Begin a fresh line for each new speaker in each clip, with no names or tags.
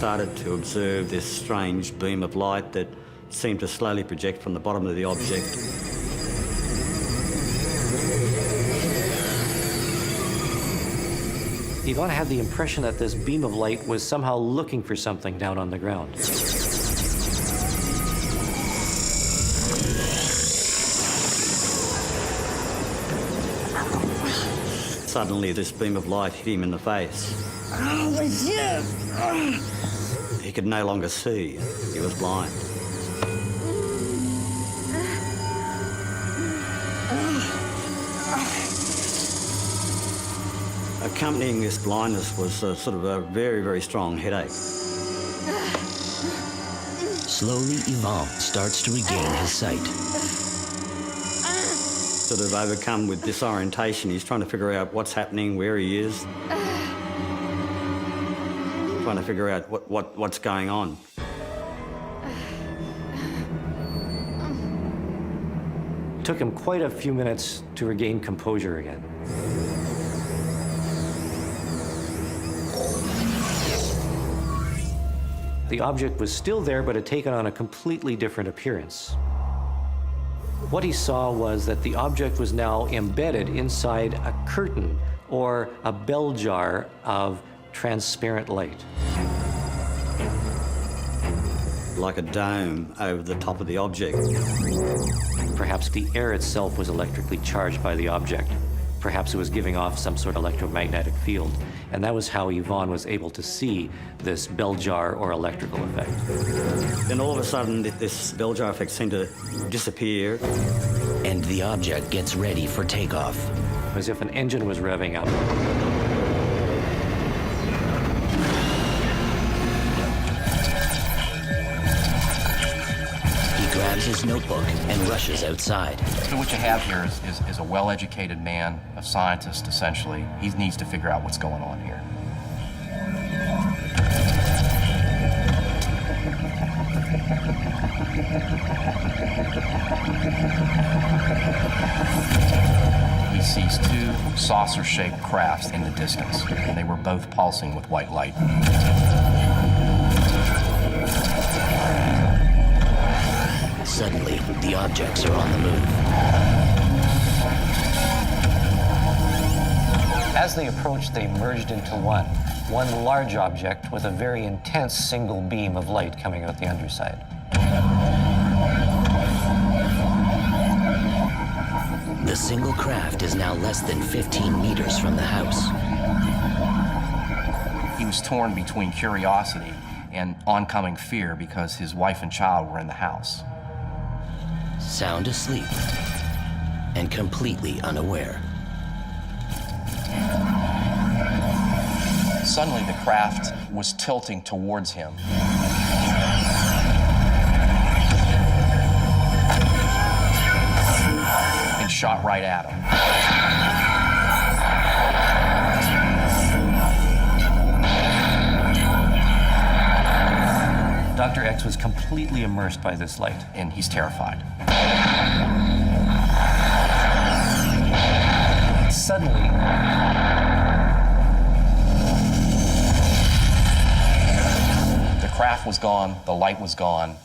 started to observe this strange beam of light that seemed to slowly project from the bottom of the object.
Yvonne had the impression that this beam of light was somehow looking for something down on the ground.
Suddenly, this beam of light hit him in the face. He could no longer see. He was blind. Accompanying this blindness was sort of a very, very strong headache.
Slowly, Yvonne starts to regain his sight.
Sort of overcome with disorientation, he's trying to figure out what's happening, where he is. Trying to figure out what's going on.
It took him quite a few minutes to regain composure again. The object was still there, but had taken on a completely different appearance. What he saw was that the object was now embedded inside a curtain or a bell jar of transparent light.
Like a dome over the top of the object.
Perhaps the air itself was electrically charged by the object. Perhaps it was giving off some sort of electromagnetic field. And that was how Yvonne was able to see this bell jar or electrical effect.
Then all of a sudden, this bell jar effect seemed to disappear.
And the object gets ready for takeoff.
As if an engine was revving up.
He grabs his notebook and rushes outside.
So what you have here is a well-educated man, a scientist, essentially. He needs to figure out what's going on here. He sees two saucer-shaped crafts in the distance, and they were both pulsing with white light.
Suddenly, the objects are on the move.
As they approached, they merged into one large object with a very intense single beam of light coming out the underside.
The single craft is now less than 15 meters from the house.
He was torn between curiosity and oncoming fear because his wife and child were in the house.
Sound asleep and completely unaware.
Suddenly, the craft was tilting towards him. And shot right at him.
Dr. X was completely immersed by this light.
And he's terrified.
Suddenly,
the craft was gone, the light was gone.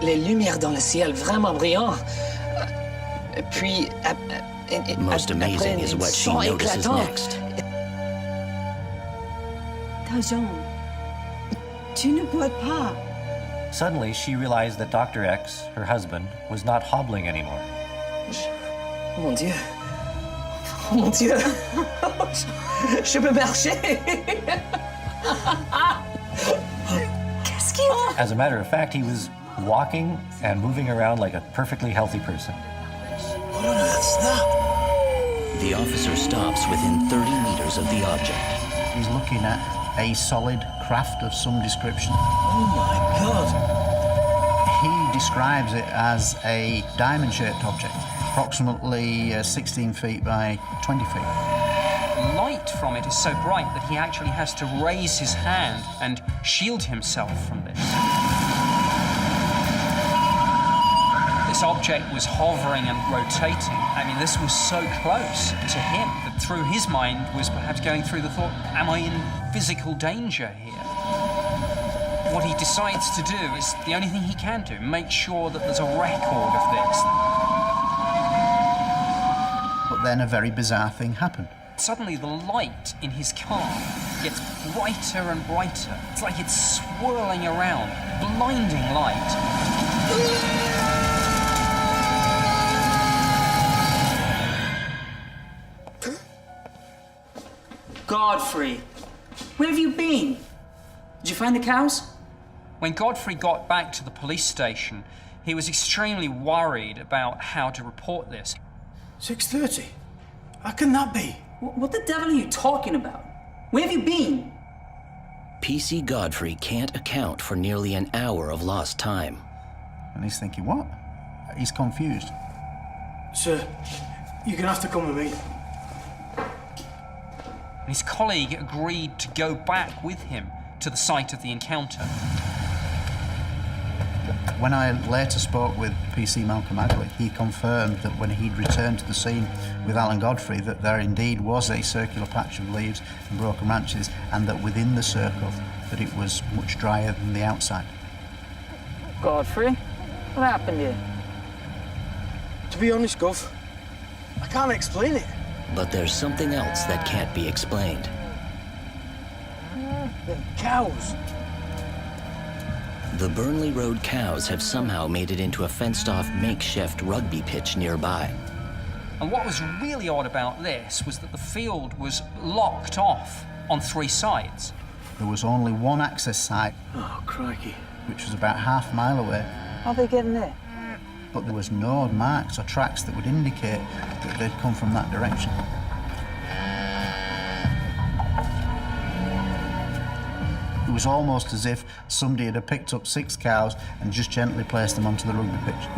Les lumières dans le ciel, vraiment brillant. Puis,
Most amazing is what she notices next.
Jean, tu ne bois pas.
suddenly she realized that Dr. X, her husband, was not hobbling anymore.
Oh mon Dieu. Oh mon Dieu. Je peux marcher. Qu'est-ce qu'il a?
As a matter of fact, he was walking and moving around like a perfectly healthy person.
The officer stops within 30 meters of the object.
He's looking at a solid craft of some description.
Oh my God.
He describes it as a diamond-shaped object, approximately 16 feet by 20 feet.
Light from it is so bright that he actually has to raise his hand and shield himself from this. this object was hovering and rotating. I mean, this was so close to him that through his mind was perhaps going through the thought, am I in physical danger here? What he decides to do is the only thing he can do, make sure that there's a record of this.
But then a very bizarre thing happened.
Suddenly the light in his car gets brighter and brighter. It's like it's swirling around, blinding light.
Godfrey, where have you been? Did you find the cows?
When Godfrey got back to the police station, he was extremely worried about how to report this.
6:30? How can that be?
What the devil are you talking about? Where have you been?
PC Godfrey can't account for nearly an hour of lost time.
And he's thinking, what? He's confused.
Sir, you're gonna have to come with me.
And his colleague agreed to go back with him to the site of the encounter.
When I later spoke with PC Malcolm Agley, he confirmed that when he'd returned to the scene with Alan Godfrey, that there indeed was a circular patch of leaves and broken branches, and that within the circle, that it was much drier than the outside.
Godfrey, what happened here?
To be honest, Gov, I can't explain it.
But there's something else that can't be explained.
The cows.
The Burnley Road cows have somehow made it into a fenced-off makeshift rugby pitch nearby.
And what was really odd about this was that the field was locked off on 3 sides.
There was only one access site,
Oh, crikey.
which was about half a mile away,
How are they getting there?
but there was no marks or tracks that would indicate that they'd come from that direction. It was almost as if somebody had picked up 6 cows and just gently placed them onto the rugby pitch.